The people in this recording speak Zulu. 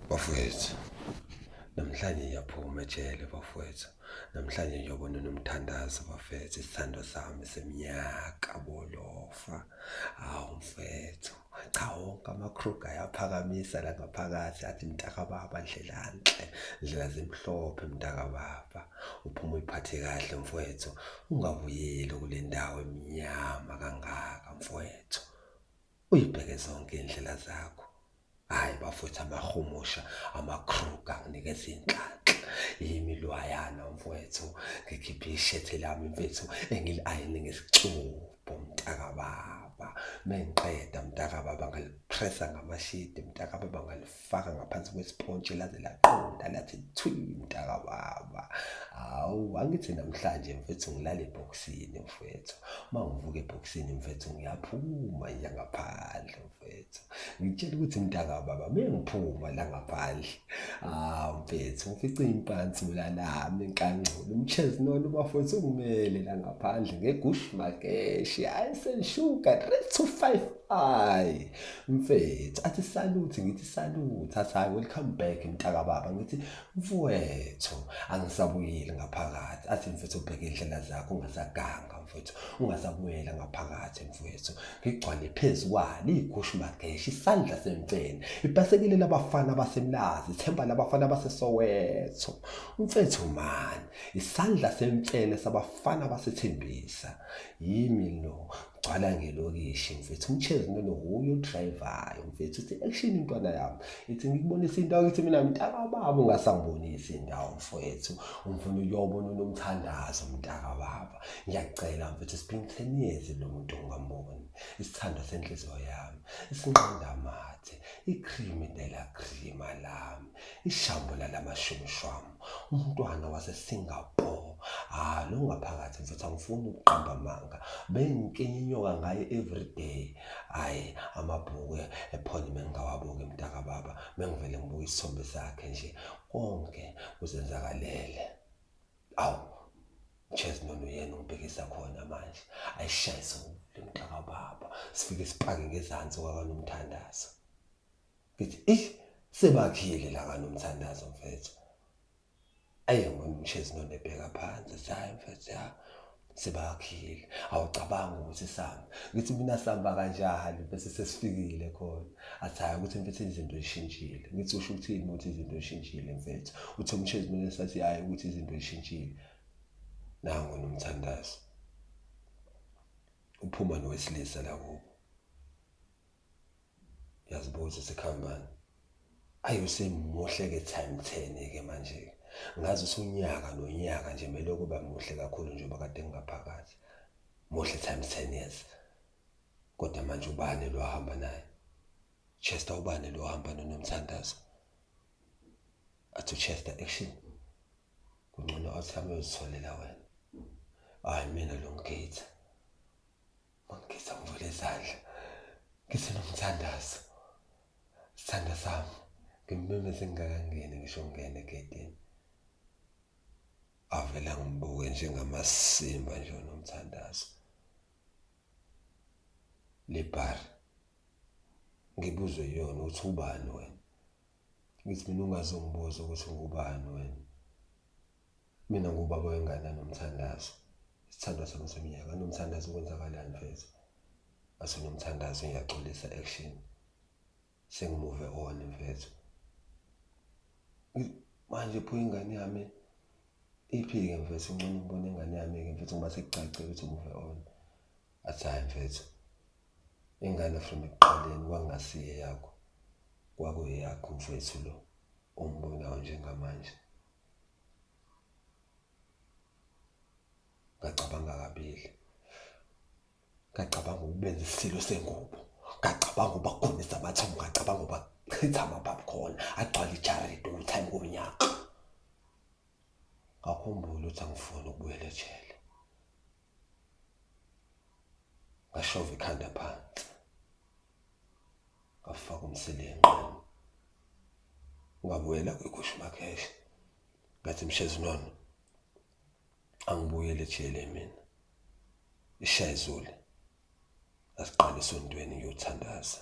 Bafowethu, namhlanje ngiyaphuma ejele bafowethu. Namhlanje ngiyobona nomthandazo bafethu, isithando sami seminyaka bolofa. Hawu mfethu, cha wonke amakruga ayaphakamisa la ngaphakathi athi mntakababa ndlela nhle, ndlela zimhlophe mntakababa. Uphuma uyiphathe kahle mfowethu, ungabuyeli kule ndawo emnyama kangaka mfowethu. Uyibheke zonke iy'ndlela zakho. Hhayi bafowethu, amahumusha, amakruga nginikeza iy'nhlanhla. Imilwayana mfowethu, ngikhiphe ishethe lami mfethu engili-ayine ngesicubho mntakababa. Mengiqeda mntakababa ngalipressa ngamashidi mntakababa, ngalifaka ngaphansi kwespontshi laze laqonda lathi thwi mntakababa. Hawu, angithi namhlanje mfethu ngilala ebhokisini mfethu. Uma ngivuka ebhokisini mfethu ngiyaphuma ngiya ngaphandle mfethu. Ngitshela ukuthi mntakababa mengiphuma la ngaphandle, mfethu ngifice iy'mpansula lami nkanculu. Umchezinono bafowethu ungimele la ngaphandle ngegushi makeshi, hhayi selishuka 325. Hhayi mfethu, athi saluthi, ngithi saluthi, athi hhayi welcome back mntakababa. Ngithi mfowethu angisabuyeli ngaphakathi. Athi mfethu ubheke iy'ndlela zakho ungasaganga mfethu, ungasabuyela ngaphakathi mfowethu. Ngigcwale phezu kwalo igushi mageshi, isandla semfene, ibhasekile labafana basemlazi, ithemba labafana baseSoweto. Mfethu mani, isandla semfene sabafana basethembisa. Yimi lo, gcwala ngelokishi mfethu. Umchezinono huye odrayivayo mfethu. Uthi action intwana yami, ithi ngikubonisa indawo, ithi mina mntakababa ungasangibonisi indawo mfowethu. Ungifuna uyobona unomthandazo mntakababa. Ngiyacela mfethu, it's been 10 years lo muntu ungamboni. Isithando senhliziyo yami, isinqanda amathe, ikrimi nelakrima lami, ishambo lalamashumshwamu, umntwana waseSingapore. Lo ngaphakathi mfethu angifuni ukuqamba amanga. Bengikenye inyoka ngaye everyday. Hhayi amabhuku ephone mengingawabuki mntakababa, mengivele ngibuke isithombe sakhe nje, konke kuzenzakalele. Awu umchezinono yena ungibhekisa khona manje. Ayishayise mntakababa, sifike sipake ngezansi kwakanomthandazo. Ngithi sebakhile la kanomthandazo mfethu. Ngibona umchezinono ebheka phansi, hayi mfethu ya, sebakhile. Awucabangi ukuthi samba. Ngithi mina samba kanjani bese sesifikile khona. Athi hhayi ukuthi mfethu izinto zishintshile. Ngithi usho ukuthini ukuthi izinto zishintshile mfethu? Uthi umchezinono esathi hhayi ukuthi izinto zishintshile. Nangu nomthandazo, uphuma nowesilisa la kubo. Yazibuza sekuhambani. Ayi usemuhle-ke time 10-ke manje-ke. Ngazi usunyaka nonyaka nje mele kuba muhle kakhulu njengoba kade ngingaphakathi. Muhle times 10 years. Kodwa manje ubani lo ahamba naye? Chester ubani lo ahamba nonomthandazo? Athi Chester action. Kungcono athi hamba uyozitholela wena. Hhayi mina lo ngikhetha. Mangikhetha ngivule izandla. Ngithi nomthandazo, sithanda sami, ngimmemeze ngingakangeni ngisho ngingena egedini. Avela ngibuke njengamasimba nje unomthandazo. Le bar ngibuzwe yona ukuthi ubani wena. Ngithi mina ungazongibuza ukuthi ngubani wena. Mina ngubaba wengane nomthandazo. Isithando sami seminyaka nomthandazo kwenzakalani mfethu? Athi nomthandazo ngiyaxolisa action. Sengimuve on mfethu. Manje pho ingane yami iphi-ke mfethu? Ngcono ngibone ingane yami-ke mfethu ngoba sekucacile ukuthi umuve on. Athi hhayi mfethu, ingane from ekuqaleni kwakungasiye yakho, kwakuyakho mfethu lo ombonayo njengamanje. Ngacabanga kabili. Ngacabanga ukubenza isilo sengubo. Ngacabanga ukubakhonisa amathumbu. Ngacabanga ukubachitha ama-popcorn agcwale ijaridi ukuthi kunyaka. Ngakhumbula ukuthi angifuni ukubuyela ejele. Ngashova ikhanda phansi, ngafaka umsilenqeni, ngabuyela kwigushi makeshi. Ngathi mshezinono, angibuyele ejele mina. Ishaya izulu, asiqale esontweni ngiyothandaza.